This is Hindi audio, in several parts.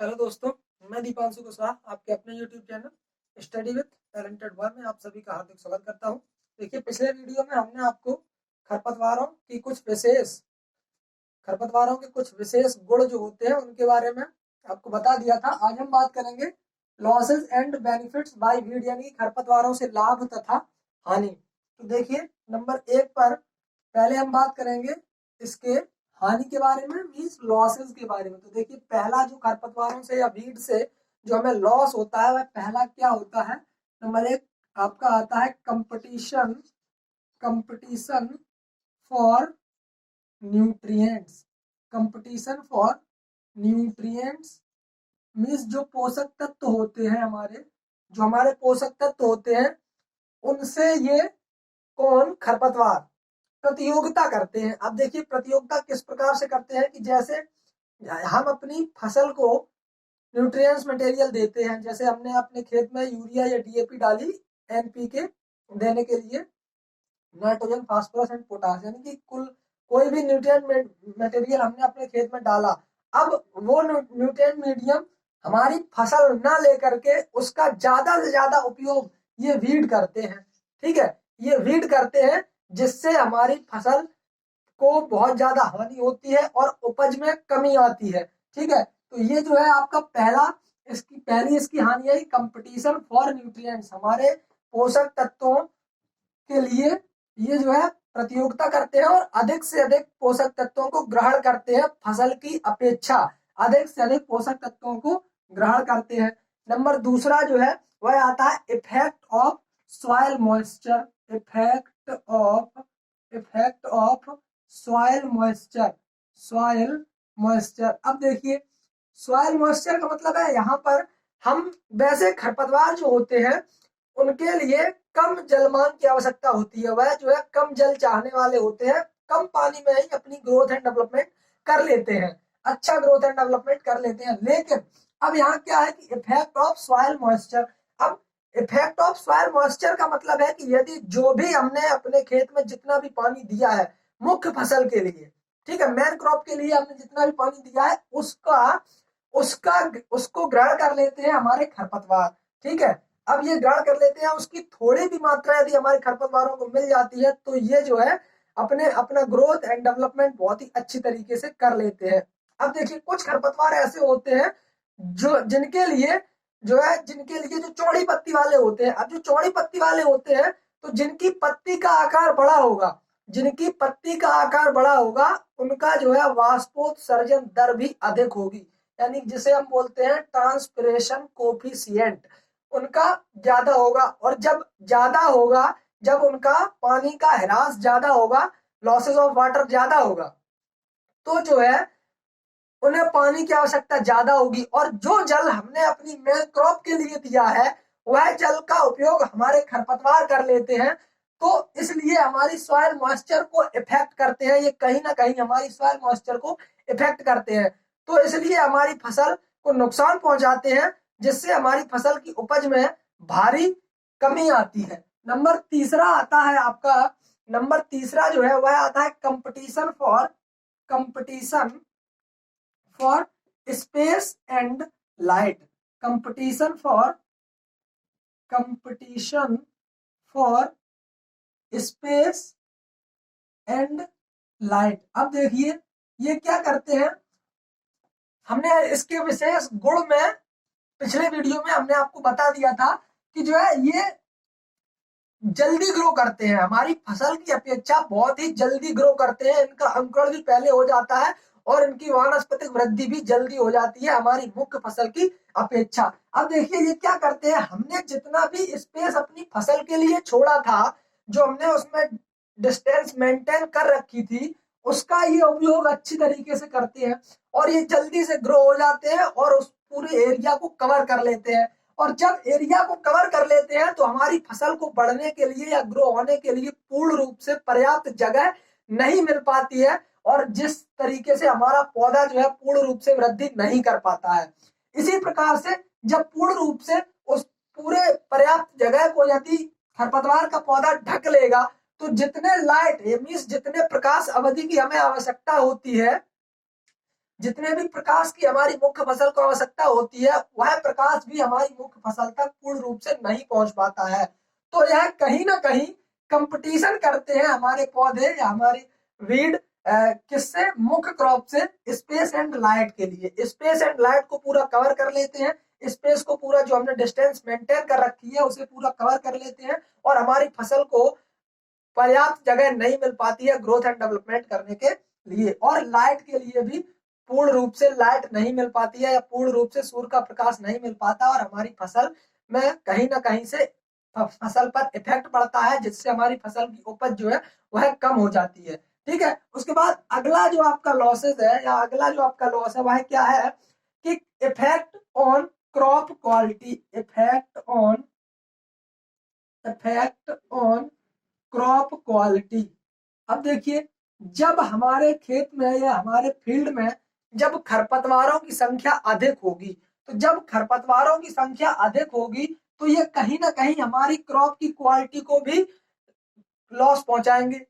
हेलो दोस्तों, मैं दीपांशु कुशवाहा आपके अपने YouTube channel study with talented boy में आप सभी का हार्दिक स्वागत करता हूं। देखिए, पिछले वीडियो में हमने आपको खरपतवारों के कुछ विशेष गुण जो होते हैं उनके बारे में आपको बता दिया था। आज हम बात करेंगे losses and benefits by weed, यानी खरपतवारों से लाभ तथा हानि। तो देखिए, नंबर 1 पर पहले हम बात करेंगे इसके हानि के बारे में, मीन्स लॉसेस के बारे में। तो देखिए, पहला जो खरपतवारों से या वीड से जो हमें लॉस होता है वह पहला क्या होता है। नंबर 1 आपका आता है competition competition for nutrients. Competition for nutrients means जो पोषक तत्व होते हैं हमारे पोषक तत्व होते हैं उनसे ये कौन खरपतवार प्रतियोगिता करते हैं। अब देखिए, प्रतियोगिता किस प्रकार से करते हैं कि जैसे हम अपनी फसल को न्यूट्रिएंट्स मटेरियल देते हैं, जैसे हमने अपने खेत में यूरिया या डीएपी डाली एनपीके देने के लिए, नाइट्रोजन फास्फोरस एंड पोटास, यानी कि कुल कोई भी न्यूट्रिएंट मटेरियल हमने अपने खेत में डाला। अब वो न्यूट्रिएंट मीडियम हमारी फसल ना लेकर के उसका ज्यादा से ज्यादा उपयोग ये वीड करते हैं। ठीक है, ये वीड करते हैं जिससे हमारी फसल को बहुत ज्यादा हानि होती है और उपज में कमी आती है। ठीक है, तो ये जो है आपका पहली इसकी हानि है कंपटीशन फॉर न्यूट्रिएंट्स। हमारे पोषक तत्वों के लिए ये जो है प्रतियोगिता करते हैं और अधिक से अधिक पोषक तत्वों को ग्रहण करते हैं, फसल की अपेक्षा अधिक से अधिक पोषक तत्वों को ग्रहण करते हैं। नंबर दूसरा जो है वह आता है effect of soil moisture. Effect of soil moisture. अब देखिए, सॉइल मॉइस्चर का मतलब है यहाँ पर हम वैसे खरपतवार जो होते हैं उनके लिए कम जलमान की आवश्यकता होती है। वह जो है कम जल चाहने वाले होते हैं, कम पानी में ही अपनी ग्रोथ एंड डेवलपमेंट कर लेते हैं, अच्छा ग्रोथ एंड डेवलपमेंट कर लेते हैं। लेकिन अब यहाँ क्या है कि इफेक्ट ऑफ सॉइल मॉइस्चर। अब इफेक्ट ऑफ सॉइल मॉइस्चर का मतलब है कि यदि जो भी हमने अपने खेत में जितना भी पानी दिया है मुख्य फसल के लिए, ठीक है, मेन क्रॉप के लिए हमने जितना भी पानी दिया है उसको ग्रहण कर लेते हैं हमारे खरपतवार। ठीक है, अब ये ग्रहण कर लेते हैं, उसकी थोड़ी भी मात्रा यदि हमारे खरपतवारों को मिल जाती है तो ये जो है अपना ग्रोथ एंड डेवलपमेंट बहुत ही अच्छी तरीके से कर लेते हैं। अब देखिए, कुछ खरपतवार ऐसे होते हैं जिनके लिए जो चौड़ी पत्ती वाले होते हैं। अब जो चौड़ी पत्ती वाले होते हैं तो जिनकी पत्ती का आकार बड़ा होगा उनका जो है वाष्पोत्सर्जन दर भी अधिक होगी, यानी जिसे हम बोलते हैं ट्रांसपिरेशन कोफिशिएंट, उनका ज्यादा होगा। और जब उनका पानी का ह्रास ज्यादा होगा, लॉसेस ऑफ वाटर ज्यादा होगा, तो जो है उन्हें पानी की आवश्यकता ज्यादा होगी। और जो जल हमने अपनी मेन क्रॉप के लिए दिया है वह जल का उपयोग हमारे खरपतवार कर लेते हैं, तो इसलिए हमारी सॉइल मॉइस्चर को इफेक्ट करते हैं। ये कहीं ना कहीं हमारी सॉइल मॉइस्चर को इफेक्ट करते हैं, तो इसलिए हमारी फसल को नुकसान पहुंचाते हैं, जिससे हमारी फसल की उपज में भारी कमी आती है। नंबर तीसरा जो है वह आता है competition for space and light. Competition for space and light. अब देखिए, ये क्या करते हैं, हमने इसके विशेष गुण में पिछले वीडियो में हमने आपको बता दिया था कि जो है ये जल्दी ग्रो करते हैं, हमारी फसल की अपेक्षा बहुत ही जल्दी ग्रो करते हैं, इनका अंकुरण भी पहले हो जाता है और इनकी वानस्पतिक वृद्धि भी जल्दी हो जाती है हमारी मुख्य फसल की अपेक्षा। अब देखिए, ये क्या करते हैं, हमने जितना भी स्पेस अपनी फसल के लिए छोड़ा था, जो हमने उसमें डिस्टेंस मेंटेन कर रखी थी, उसका ये उपयोग अच्छी तरीके से करते हैं और ये जल्दी से ग्रो हो जाते हैं और उस पूरे एरिया को कवर कर लेते हैं। और जब एरिया को कवर कर लेते हैं तो हमारी फसल को बढ़ने के लिए या ग्रो होने के लिए पूर्ण रूप से पर्याप्त जगह नहीं मिल पाती है, और जिस तरीके से हमारा पौधा जो है पूर्ण रूप से वृद्धि नहीं कर पाता है। इसी प्रकार से जब पूर्ण रूप से उस पूरे पर्याप्त जगह को यदि खरपतवार का पौधा ढक लेगा तो जितने लाइट मीन्स जितने प्रकाश अवधि की हमें आवश्यकता होती है, जितने भी प्रकाश की हमारी मुख्य फसल को आवश्यकता होती है वह प्रकाश भी हमारी मुख्य फसल तक पूर्ण रूप से नहीं पहुंच पाता है। तो यह कहीं ना कहीं कंपटीशन करते हैं हमारे पौधे या हमारी वीड किससे, मुख्य क्रॉप से, स्पेस एंड लाइट के लिए। स्पेस एंड लाइट को पूरा कवर कर लेते हैं, स्पेस को पूरा जो हमने डिस्टेंस मेंटेन कर रखी है उसे पूरा कवर कर लेते हैं, और हमारी फसल को पर्याप्त जगह नहीं मिल पाती है ग्रोथ एंड डेवलपमेंट करने के लिए। और लाइट के लिए भी पूर्ण रूप से लाइट नहीं मिल पाती है या पूर्ण रूप से सूर्य का प्रकाश नहीं मिल पाता, और हमारी फसल में कहीं ना कहीं से फसल पर इफेक्ट पड़ता है, जिससे हमारी फसल की उपज जो है वह कम हो जाती है। ठीक है, उसके बाद अगला जो आपका लॉसेस है या अगला जो आपका लॉस है वह क्या है कि effect on crop quality. Effect on crop quality. अब देखिए, जब हमारे खेत में या हमारे फील्ड में जब खरपतवारों की संख्या अधिक होगी, तो जब खरपतवारों की संख्या अधिक होगी तो ये कहीं ना कहीं हमारी क्रॉप की क्वालिटी को भी लॉस पहुंचाएंगे,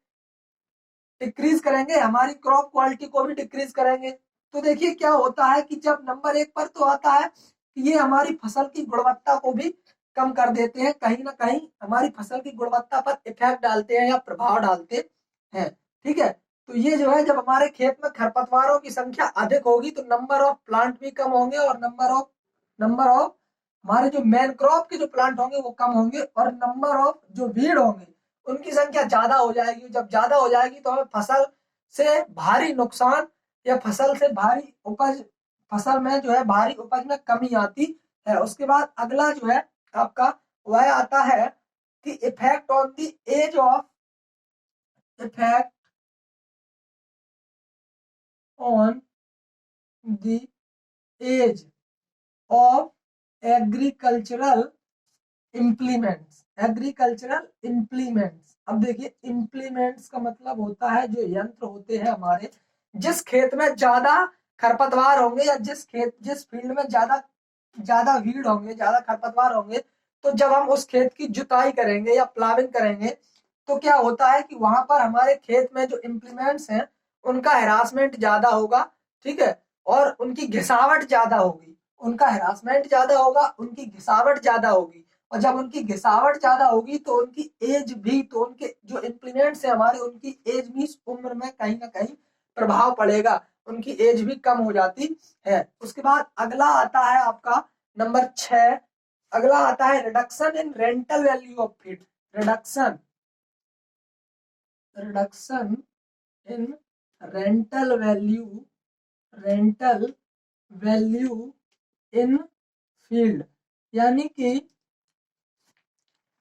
डिक्रीज करेंगे, हमारी क्रॉप क्वालिटी को भी डिक्रीज करेंगे। तो देखिए क्या होता है कि जब नंबर 1 पर तो आता है कि ये हमारी फसल की गुणवत्ता को भी कम कर देते हैं, कहीं ना कहीं हमारी फसल की गुणवत्ता पर इफेक्ट डालते हैं या प्रभाव डालते हैं। ठीक है, तो ये जो है, जब हमारे खेत में खरपतवारों की संख्या अधिक होगी तो नंबर ऑफ प्लांट भी कम होंगे, और नंबर ऑफ हमारे जो मेन क्रॉप के जो प्लांट होंगे वो कम होंगे, और नंबर ऑफ जो वीड होंगे उनकी संख्या ज्यादा हो जाएगी। जब ज्यादा हो जाएगी तो हमें फसल से भारी नुकसान या फसल से भारी उपज, फसल में जो है भारी उपज में कमी आती है। उसके बाद अगला जो है आपका वह आता है कि effect on the age of effect on the age of agricultural implements. अब देखिए, इम्प्लीमेंट्स का मतलब होता है जो यंत्र होते हैं हमारे, जिस खेत में ज्यादा खरपतवार होंगे या जिस फील्ड में ज्यादा ज्यादा वीड होंगे, ज्यादा खरपतवार होंगे, तो जब हम उस खेत की जुताई करेंगे या प्लाविंग करेंगे तो क्या होता है कि वहां पर हमारे खेत में जो इम्प्लीमेंट्स हैं उनका हेरासमेंट ज्यादा होगा। ठीक है, और उनकी घिसावट ज्यादा होगी, उनका हेरासमेंट ज्यादा होगा, उनकी घिसावट ज्यादा होगी, और जब उनकी घिसावट ज्यादा होगी तो उनकी एज भी, तो उनके जो इम्प्लीमेंट्स है हमारे, उनकी एज भी उम्र में कहीं ना कहीं प्रभाव पड़ेगा, उनकी एज भी कम हो जाती है। उसके बाद अगला आता है आपका नंबर 6, अगला आता है reduction in rental value of feed. Reduction in rental value in field, यानी कि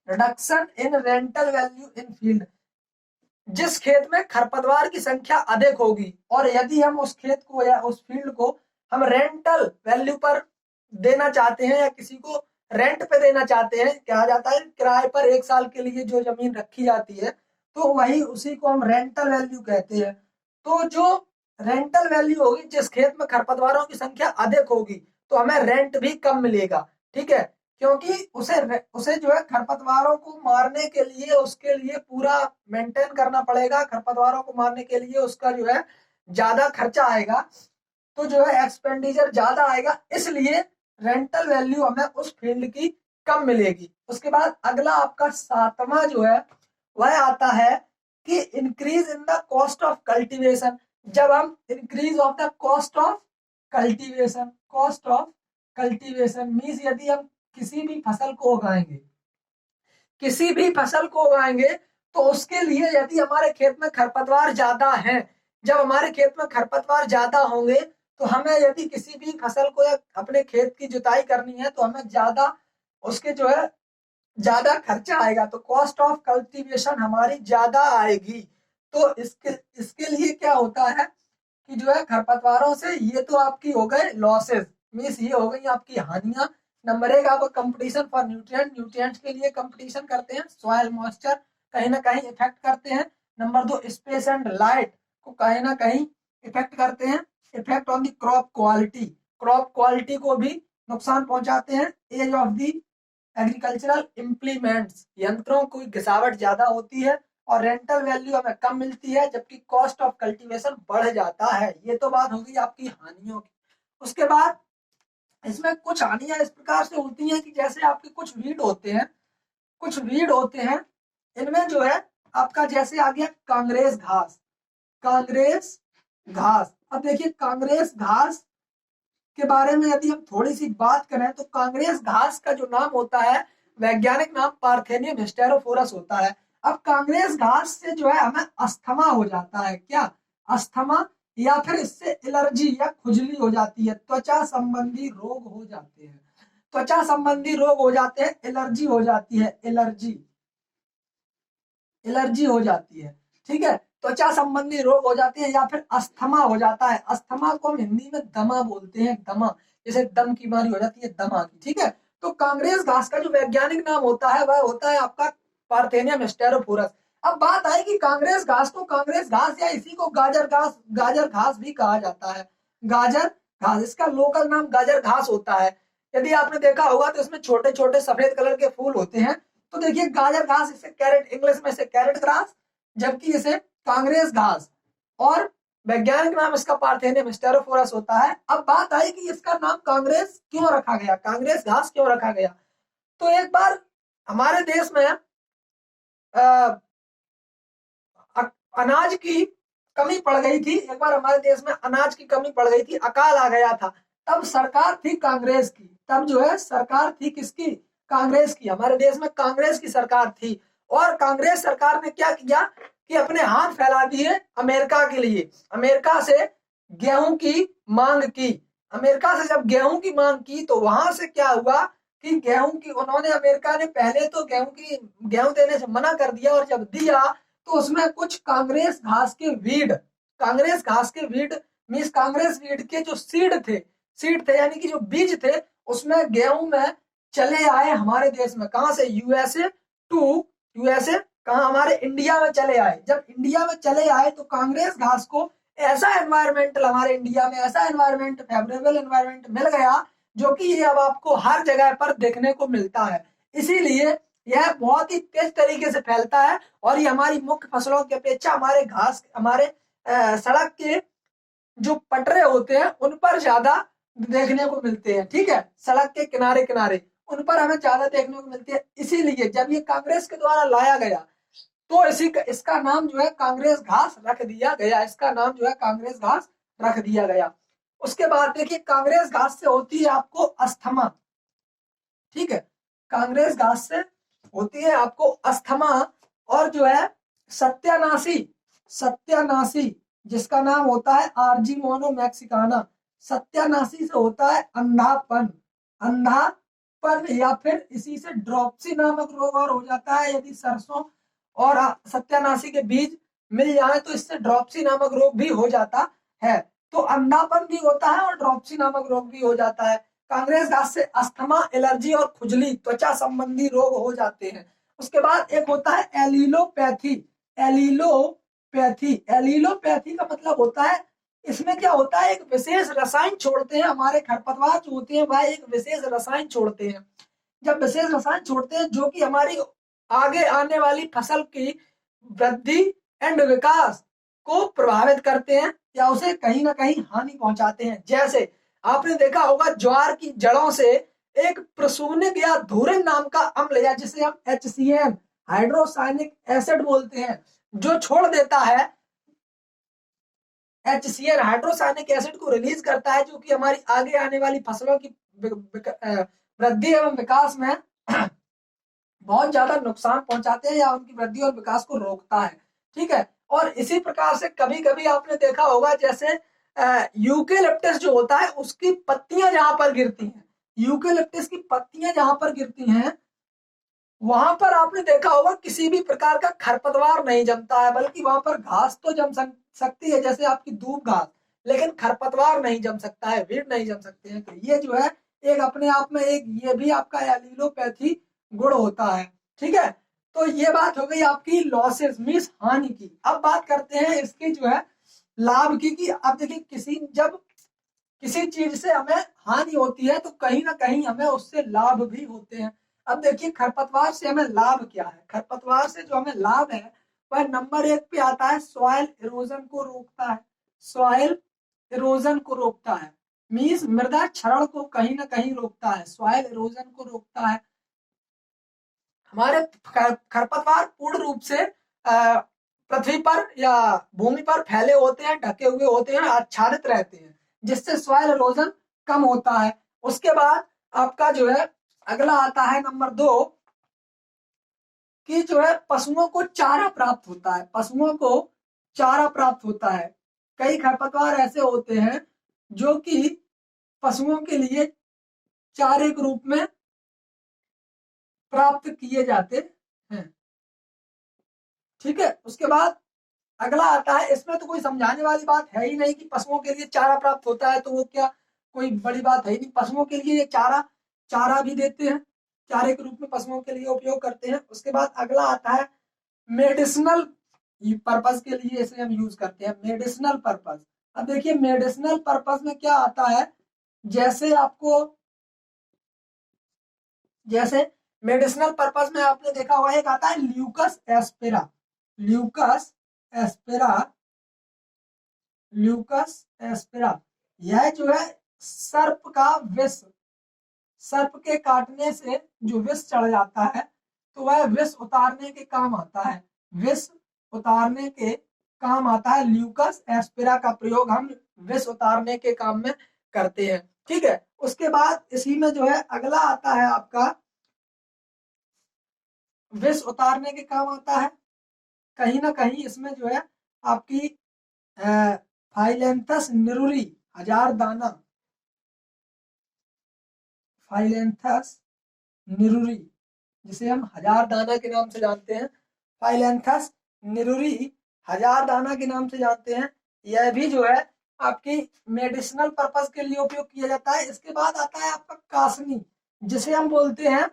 reduction in rental value in field. जिस खेत में खरपतवार की संख्या अधिक होगी और यदि हम उस खेत को या उस फील्ड को हम रेंटल वैल्यू पर देना चाहते हैं या किसी को रेंट पे देना चाहते हैं, कहा जाता है किराए पर 1 साल के लिए जो जमीन रखी जाती है, तो वही उसी को हम रेंटल वैल्यू कहते हैं। तो जो रेंटल वैल्यू होगी, जिस खेत में खरपतवारों की संख्या अधिक होगी तो हमें रेंट भी कम मिलेगा। ठीक है, क्योंकि उसे उसे जो है खरपतवारों को मारने के लिए, उसके लिए पूरा मेंटेन करना पड़ेगा, खरपतवारों को मारने के लिए उसका जो है ज्यादा खर्चा आएगा, तो जो है एक्सपेंडिचर ज्यादा आएगा, इसलिए रेंटल वैल्यू हमें उस फील्ड की कम मिलेगी। उसके बाद अगला आपका 7वां जो है वह आता है कि increase in the cost of cultivation. जब हम increase of the cost of cultivation means यदि हम किसी भी फसल को उगाएंगे तो उसके लिए यदि हमारे खेत में खरपतवार ज्यादा है, जब हमारे खेत में खरपतवार ज्यादा होंगे तो हमें यदि किसी भी फसल को या अपने खेत की जुताई करनी है तो हमें ज्यादा उसके जो है ज्यादा खर्चा आएगा, तो कॉस्ट ऑफ कल्टीवेशन हमारी ज्यादा आएगी। तो इसके लिए क्या होता है कि जो है खरपतवारों से, ये तो आपकी हो गए लॉसेस, मीन्स ये हो गई आपकी हानियां। नंबर 1 आपको कंपटीशन फॉर न्यूट्रिएंट्स के लिए कंपटीशन करते हैं, सॉइल मॉइस्चर कहीं ना कहीं इफेक्ट करते हैं। नंबर 2 स्पेस एंड लाइट को कहीं ना कहीं इफेक्ट करते हैं। Effect on the crop quality को भी नुकसान पहुंचाते हैं। Age of the agricultural implements, यंत्रों की घिसावट ज्यादा होती है, और रेंटल वैल्यू हमें कम मिलती है, जबकि कॉस्ट ऑफ कल्टीवेशन बढ़ जाता है। ये तो बात होगी आपकी हानियों की। उसके बाद इसमें कुछ हानियां इस प्रकार से होती हैं कि जैसे आपके कुछ वीड होते हैं, कुछ वीड होते हैं, इनमें जो है आपका जैसे आ गया कांग्रेस घास। कांग्रेस घास, अब देखिए कांग्रेस घास के बारे में यदि हम थोड़ी सी बात करें तो कांग्रेस घास का जो नाम होता है, वैज्ञानिक नाम पार्थेनियम हिस्टेरोफोरस होता है। अब कांग्रेस घास से जो है हमें अस्थमा हो जाता है, क्या अस्थमा, या फिर इससे एलर्जी या खुजली हो जाती है, त्वचा संबंधी रोग हो जाते हैं, त्वचा संबंधी रोग हो जाते हैं, एलर्जी हो जाती है, एलर्जी, एलर्जी हो जाती है, ठीक है, त्वचा संबंधी रोग हो जाते हैं, या फिर अस्थमा हो जाता है। अस्थमा को हम हिंदी में दमा बोलते हैं, दमा, जैसे दम की बीमारी हो जाती है, दमा की, ठीक है। तो कांग्रेस घास का जो वैज्ञानिक नाम होता है वह होता है आपका पार्थेनियम स्टेरोफोरस। अब बात आई कि कांग्रेस घास को कांग्रेस घास या इसी को गाजर घास, गाजर घास भी कहा जाता है, गाजर घास, इसका लोकल नाम गाजर घास होता है। यदि आपने देखा होगा तो इसमें छोटे छोटे सफेद कलर के फूल होते हैं। तो देखिए गाजर घास, इसे कैरेट, इंग्लिश में इसे कैरेट ग्रास, जबकि इसे कांग्रेस घास, और वैज्ञानिक नाम इसका पार्थेनियम स्टेरोफोरस होता है। अब बात आई कि इसका नाम कांग्रेस क्यों रखा गया, कांग्रेस घास क्यों रखा गया। तो एक बार हमारे देश में अनाज की कमी पड़ गई थी, एक बार हमारे देश में अनाज की कमी पड़ गई थी, अकाल आ गया था। तब सरकार थी कांग्रेस की, तब जो है सरकार थी किसकी, कांग्रेस की, हमारे देश में कांग्रेस की सरकार थी। और कांग्रेस सरकार ने क्या किया कि अपने हाथ फैला दिए अमेरिका के लिए, अमेरिका से गेहूं की मांग की। अमेरिका से जब गेहूं की मांग की तो वहां से क्या हुआ कि गेहूं की, उन्होंने, अमेरिका ने पहले तो गेहूं देने से मना कर दिया, और जब दिया तो उसमें कुछ कांग्रेस घास के वीड, कांग्रेस घास के वीड मीन्स कांग्रेस वीड के जो सीड थे यानी कि जो बीज थे, उसमें गेहूं में चले आए हमारे देश में, कहां से, यूएसए टू, यूएसए कहा, हमारे इंडिया में चले आए। जब इंडिया में चले आए तो कांग्रेस घास को ऐसा एनवायरमेंट, हमारे इंडिया में ऐसा एनवायरमेंट, फेवरेबल एनवायरमेंट मिल गया, जो कि ये अब आपको हर जगह पर देखने को मिलता है। इसीलिए यह बहुत ही तेज तरीके से फैलता है, और ये हमारी मुख्य फसलों की अपेक्षा हमारे घास, हमारे सड़क के जो पटरे होते हैं उन पर ज्यादा देखने को मिलते हैं, ठीक है, सड़क के किनारे किनारे उन पर हमें ज्यादा देखने को मिलती है। इसीलिए जब ये कांग्रेस के द्वारा लाया गया तो इसका नाम जो है कांग्रेस घास रख दिया गया, इसका नाम जो है कांग्रेस घास रख दिया गया। उसके बाद देखिए कांग्रेस घास से होती है आपको अस्थमा, ठीक है, कांग्रेस घास से होती है आपको अस्थमा। और जो है सत्यानाशी, सत्यानाशी जिसका नाम होता है आर्जीमोनो मैक्सिकाना, सत्यानाशी से होता है अंधापन, अंधापन, या फिर इसी से ड्रॉप्सी नामक रोग और हो जाता है। यदि सरसों और सत्यानाशी के बीज मिल जाए तो इससे ड्रॉप्सी नामक रोग भी हो जाता है। तो अंधापन भी होता है और ड्रॉप्सी नामक रोग भी हो जाता है। कांग्रेस घास से अस्थमा, एलर्जी और खुजली, त्वचा संबंधी रोग हो जाते हैं। उसके बाद एक होता है एलिलोपैथी, एलिलोपैथी, एलिलोपैथी का मतलब होता है, इसमें क्या होता है, एक विशेष रसायन छोड़ते हैं हमारे खरपतवार जो होते हैं, वह एक विशेष रसायन छोड़ते हैं। जब विशेष रसायन छोड़ते हैं जो कि हमारी आगे आने वाली फसल की वृद्धि एंड विकास को प्रभावित करते हैं, या उसे कहीं ना कहीं हानि पहुंचाते हैं। जैसे आपने देखा होगा ज्वार की जड़ों से एक प्रसूनिक या धूरिन नाम का अम्ल, या जिसे हम HCN, हाइड्रोसाइनिक एसिड बोलते हैं, जो छोड़ देता है, HCN हाइड्रोसाइनिक एसिड को रिलीज करता है, जो कि हमारी आगे आने वाली फसलों की वृद्धि एवं विकास में बहुत ज्यादा नुकसान पहुंचाते हैं, या उनकी वृद्धि और विकास को रोकता है, ठीक है। और इसी प्रकार से कभी कभी आपने देखा होगा जैसे यूकेलिप्टस जो होता है उसकी पत्तियां जहां पर गिरती हैं, यूकेलिप्टस की पत्तियां जहां पर गिरती हैं वहां पर आपने देखा होगा किसी भी प्रकार का खरपतवार नहीं जमता है, बल्कि वहां पर घास तो जम सकती है, जैसे आपकी दूब घास, लेकिन खरपतवार नहीं जम सकता है, वीड नहीं जम सकते हैं। तो ये जो है एक अपने आप में एक, ये भी आपका एलिलोपैथी गुण होता है, ठीक है। तो ये बात हो गई आपकी लॉसेस मीन्स हानि की। अब बात करते हैं इसकी जो है लाभ की, कि अब देखिए जब किसी चीज से हमें हानि होती है तो कहीं ना कहीं हमें उससे लाभ भी होते हैं। अब देखिए खरपतवार से हमें लाभ क्या है, खरपतवार से जो हमें लाभ है वह नंबर 1 पे आता है सॉइल इरोजन को रोकता है। सॉइल इरोजन को रोकता है, मीन्स मृदा क्षरण को कहीं ना कहीं रोकता है, सॉइल इरोजन को रोकता है। हमारे खरपतवार पूर्ण रूप से पृथ्वी पर या भूमि पर फैले होते हैं, ढके हुए होते हैं, आच्छादित रहते हैं, जिससे सॉइल इरोजन कम होता है। उसके बाद आपका जो है अगला आता है नंबर 2 कि जो है पशुओं को चारा प्राप्त होता है। पशुओं को चारा प्राप्त होता है। कई खरपतवार ऐसे होते हैं जो कि पशुओं के लिए चारे के रूप में प्राप्त किए जाते हैं। ठीक है, उसके बाद अगला आता है, इसमें तो कोई समझाने वाली बात है ही नहीं कि पशुओं के लिए चारा प्राप्त होता है, तो वो क्या कोई बड़ी बात है ही नहीं। पशुओं के लिए ये चारा भी देते हैं, चारे के रूप में पशुओं के लिए उपयोग करते हैं। उसके बाद अगला आता है मेडिसिनल पर्पज के लिए इसे हम यूज करते हैं, मेडिसिनल पर्पज। अब देखिए मेडिसिनल पर्पज में क्या आता है, जैसे मेडिसिनल पर्पज में आपने देखा होगा एक आता है Lucas aspera. Lucas aspera, Lucas aspera, यह जो है सर्प का विष, सर्प के काटने से जो विष चढ़ जाता है तो वह विष उतारने के काम आता है, विष उतारने के काम आता है। ल्यूकस एस्पेरा का प्रयोग हम विष उतारने के काम में करते हैं। ठीक है, उसके बाद इसी में जो है अगला आता है आपका विष उतारने के काम आता है, कहीं ना कहीं इसमें जो है आपकी फाइलेंथस निरुरी, हजार दाना, फाइलेंथस निरुरी, जिसे हम हजार दाना के नाम से जानते हैं, फाइलेंथस निरुरी हजार दाना के नाम से जानते हैं, यह भी जो है आपकी मेडिसिनल पर्पस के लिए उपयोग किया जाता है। इसके बाद आता है आपका कासनी, जिसे हम बोलते हैं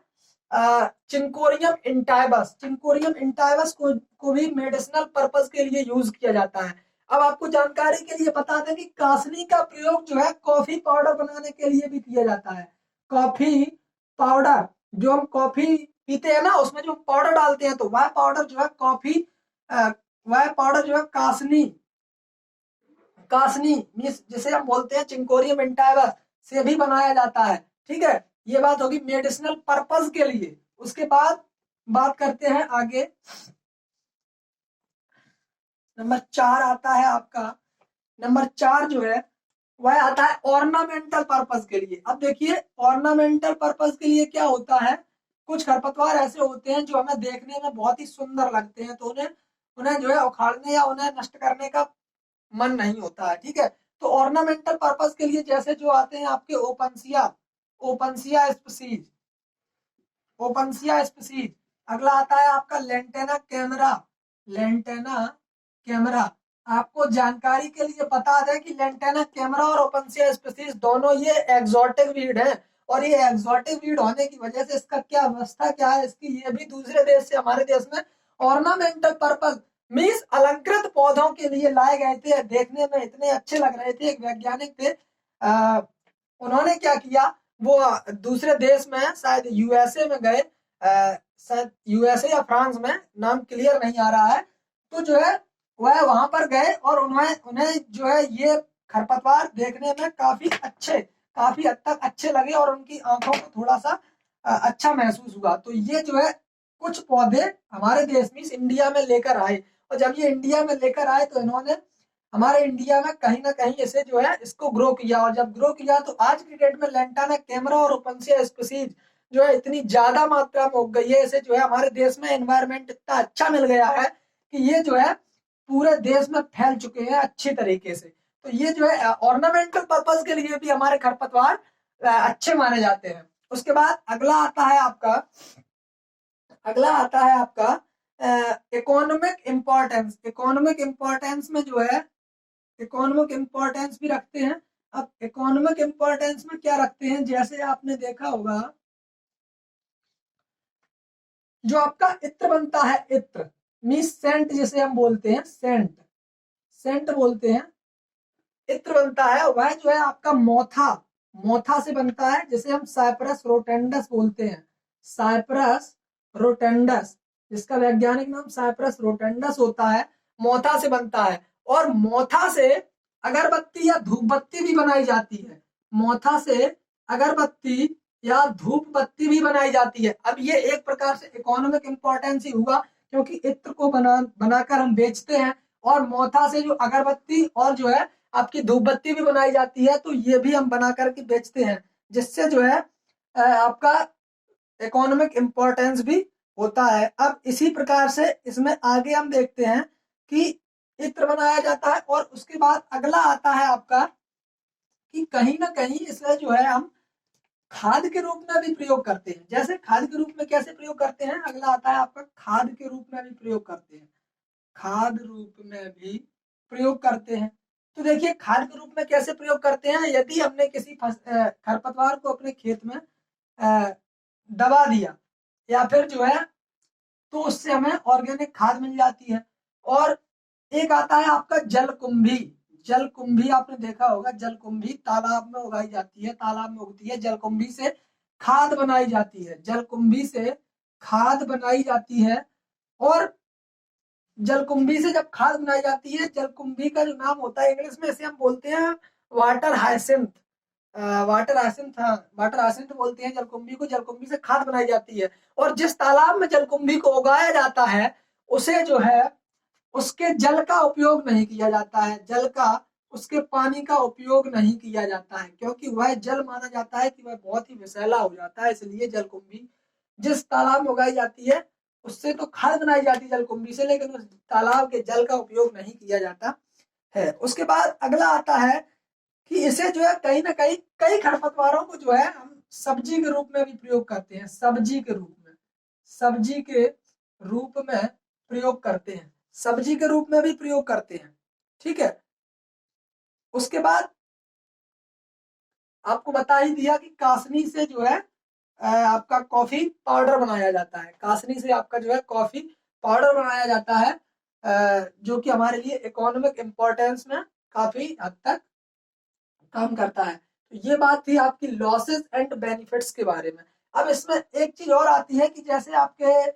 चिंकोरियम इंटाइबस। चिंकोरियम इंटाइबस को भी मेडिसिनल पर्पस के लिए यूज किया जाता है। अब आपको जानकारी के लिए बता दें कि कासनी का प्रयोग जो है कॉफी पाउडर बनाने के लिए भी किया जाता है। कॉफी पाउडर, जो हम कॉफी पीते हैं ना उसमें जो पाउडर डालते हैं, तो वह पाउडर जो है वह पाउडर जो है कासनी मीन्स जिसे हम बोलते हैं चिंकोरियम इंटाइबस से भी बनाया जाता है। ठीक है, ये बात होगी मेडिसिनल पर्पस के लिए। उसके बाद बात करते हैं आगे, नंबर 4 आता है आपका, नंबर 4 जो है वह आता है ऑर्नामेंटल पर्पस के लिए। अब देखिए ऑर्नामेंटल पर्पस के लिए क्या होता है, कुछ खरपतवार ऐसे होते हैं जो हमें देखने में बहुत ही सुंदर लगते हैं, तो उन्हें उन्हें जो है उखाड़ने या उन्हें नष्ट करने का मन नहीं होता है। ठीक है, तो ऑर्नामेंटल पर्पस के लिए जैसे जो आते हैं आपके ओपनसिया स्पीसीज, ओपनसिया स्पीसीज। अगला आता है आपका लेंटेना कैमरा, लेंटेना कैमरा। आपको जानकारी के लिए बता दें कि लेंटेना कैमरा और ओपनसिया स्पीसीज दोनों ये एक्सोटिक वीड है, और ये एक्सोटिक वीड होने की वजह से इसका क्या अवस्था क्या है इसकी, ये भी दूसरे देश से हमारे देश में ऑर्नामेंटल पर्पस मीन्स अलंकृत पौधों के लिए लाए गए थे। देखने में इतने अच्छे लग रहे थे, एक वैज्ञानिक थे, उन्होंने क्या किया, वो दूसरे देश में शायद यूएसए में गए, शायद यूएसए या फ्रांस में, नाम क्लियर नहीं आ रहा है, तो जो है वह वहां पर गए और उन्हें जो है ये खरपतवार देखने में काफी हद तक अच्छे लगे और उनकी आंखों को थोड़ा सा अच्छा महसूस हुआ। तो ये जो है कुछ पौधे हमारे देश में इंडिया में लेकर आए, और जब ये इंडिया में लेकर आए तो इन्होंने हमारे इंडिया में कहीं ना कहीं इसे जो है इसको ग्रो किया, और जब ग्रो किया तो आज की डेट में लेंटाना कैमरा और ओपनसिया स्पीसीज जो है इतनी ज्यादा मात्रा में उग गई है, इसे जो है हमारे देश में एनवायरमेंट इतना अच्छा मिल गया है कि ये जो है पूरे देश में फैल चुके हैं अच्छी तरीके से। तो ये जो है ऑर्नामेंटल पर्पज के लिए भी हमारे खरपतवार अच्छे माने जाते हैं। उसके बाद अगला आता है आपका इकोनॉमिक इम्पोर्टेंस। इकोनॉमिक इम्पोर्टेंस में जो है इकोनॉमिक इम्पोर्टेंस भी रखते हैं। अब इकोनॉमिक इम्पोर्टेंस में क्या रखते हैं, जैसे आपने देखा होगा जो आपका इत्र बनता है, इत्र मीन्स सेंट जिसे हम बोलते हैं, सेंट बोलते हैं, इत्र बनता है, वह जो है आपका मोथा से बनता है, जिसे हम साइप्रस रोटेंडस बोलते हैं, साइप्रस रोटेंडस। जिसका वैज्ञानिक नाम साइप्रस रोटेंडस होता है, मोथा से बनता है। और मोथा से अगरबत्ती या धूप बत्ती भी बनाई जाती है। मोथा से अगरबत्ती या धूप बत्ती भी बनाई जाती है। अब ये एक प्रकार से इकोनॉमिक इंपॉर्टेंस ही हुआ, क्योंकि इत्र को बनाकर हम बेचते हैं, और मोथा से जो अगरबत्ती और जो है आपकी धूप बत्ती भी बनाई जाती है, तो ये भी हम बना करके बेचते हैं, जिससे जो है आपका इकोनॉमिक इंपॉर्टेंस भी होता है। अब इसी प्रकार से इसमें आगे हम देखते हैं कि इत्र बनाया जाता है, और उसके बाद अगला आता है आपका कि कहीं ना कहीं इसे जो है हम खाद के रूप में भी प्रयोग करते हैं। जैसे खाद के रूप में कैसे प्रयोग करते हैं, अगला आता है आपका खाद के रूप में भी प्रयोग करते हैं। खाद रूप में भी प्रयोग करते हैं। तो देखिए खाद के रूप में कैसे प्रयोग करते हैं, यदि हमने किसी खरपतवार को अपने खेत में दबा दिया या फिर जो है, तो उससे हमें ऑर्गेनिक खाद मिल जाती है। और एक आता है आपका जलकुंभी। जलकुंभी आपने देखा होगा, जलकुंभी तालाब में उगाई जाती है, तालाब में उगती है। जलकुंभी से खाद बनाई जाती है, जलकुंभी से खाद बनाई जाती है। और जलकुंभी से जब खाद बनाई जाती है, जलकुंभी का जो नाम होता है इंग्लिश में, इसे हम बोलते हैं वाटर हाइसिंथ। वाटर हाइसिंथ, हाँ वाटर हाइसिंथ बोलते हैं जलकुंभी को। जलकुंभी से खाद बनाई जाती है, और जिस तालाब में जलकुंभी को उगाया जाता है, उसे जो है उसके जल का उपयोग नहीं किया जाता है। जल का, उसके पानी का उपयोग नहीं किया जाता है, क्योंकि वह जल माना जाता है कि वह बहुत ही विषैला हो जाता है। इसलिए जलकुंभी जिस तालाब में उगाई जाती है, उससे तो खाद बनाई जाती है जलकुंभी से, लेकिन उस तालाब के जल का उपयोग नहीं किया जाता है। उसके बाद अगला आता है कि इसे जो है कहीं ना कहीं कई खरपतवारों को जो है हम सब्जी के रूप में भी प्रयोग करते हैं। सब्जी के रूप में, सब्जी के रूप में प्रयोग करते हैं, सब्जी के रूप में भी प्रयोग करते हैं। ठीक है। उसके बाद आपको बता ही दिया कि कासनी से जो है आपका कॉफी पाउडर बनाया जाता है। कासनी से आपका जो है कॉफी पाउडर बनाया जाता है, जो कि हमारे लिए इकोनॉमिक इंपॉर्टेंस में काफी हद तक काम करता है। तो ये बात थी आपकी लॉसेस एंड बेनिफिट्स के बारे में। अब इसमें एक चीज और आती है कि जैसे आपके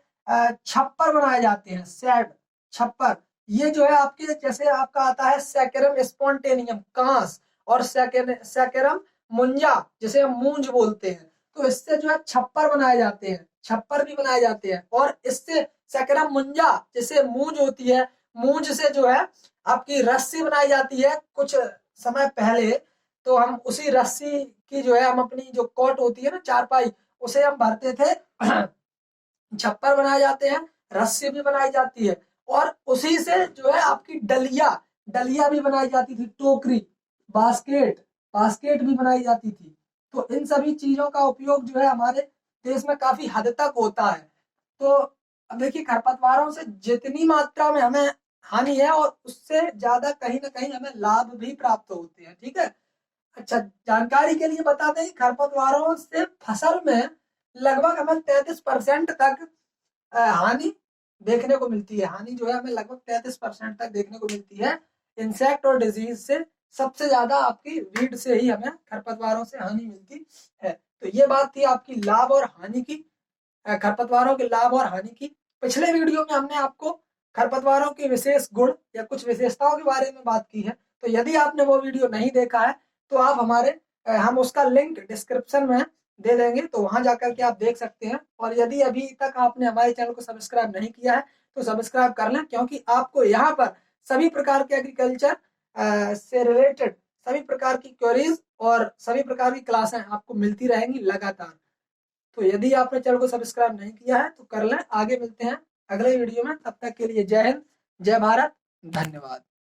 छप्पर बनाए जाते हैं, शेड, छप्पर, ये जो है आपके, जैसे आपका आता है सैकेरम स्पॉन्टेनियम, कांस, और सैकेरम मुंजा, जिसे हम मूंज बोलते हैं। तो इससे जो है छप्पर बनाए जाते हैं, छप्पर भी बनाए जाते हैं। और इससे सैकेरम मुंजा, जिसे मूंज होती है, मूंज से जो है आपकी रस्सी बनाई जाती है। कुछ समय पहले तो हम उसी रस्सी की जो है, हम अपनी जो कोट होती है ना, चारपाई, उसे हम भरते थे। छप्पर बनाए जाते हैं, रस्सी भी बनाई जाती है, और उसी से जो है आपकी डलिया, डलिया भी बनाई जाती थी, टोकरी, बास्केट, बास्केट भी बनाई जाती थी। तो इन सभी चीजों का उपयोग जो है हमारे देश में काफी हद तक होता है। तो अब देखिए खरपतवारों से जितनी मात्रा में हमें हानि है, और उससे ज्यादा कहीं ना कहीं हमें लाभ भी प्राप्त होते हैं। ठीक है। अच्छा, जानकारी के लिए बता दें, खरपतवारों से फसल में लगभग हमें 33% तक हानि देखने को मिलती है। हानि जो है हमें लगभग 33% तक देखने को मिलती है। इंसेक्ट और डिजीज से सबसे ज्यादा आपकी वीड से ही हमें खरपतवारों से हानि मिलती है। तो ये बात थी आपकी लाभ और हानि की, खरपतवारों के लाभ और हानि की। पिछले वीडियो में हमने आपको खरपतवारों के विशेष गुण या कुछ विशेषताओं के बारे में बात की है। तो यदि आपने वो वीडियो नहीं देखा है, तो आप हम उसका लिंक डिस्क्रिप्शन में दे देंगे, तो वहां जाकर के आप देख सकते हैं। और यदि अभी तक आपने हमारे चैनल को सब्सक्राइब नहीं किया है, तो सब्सक्राइब कर लें, क्योंकि आपको यहाँ पर सभी प्रकार के एग्रीकल्चर से रिलेटेड सभी प्रकार की क्वेरीज और सभी प्रकार की क्लासें आपको मिलती रहेंगी लगातार। तो यदि आपने चैनल को सब्सक्राइब नहीं किया है, तो कर लें। आगे मिलते हैं अगले वीडियो में, तब तक के लिए जय हिंद, जय भारत, धन्यवाद।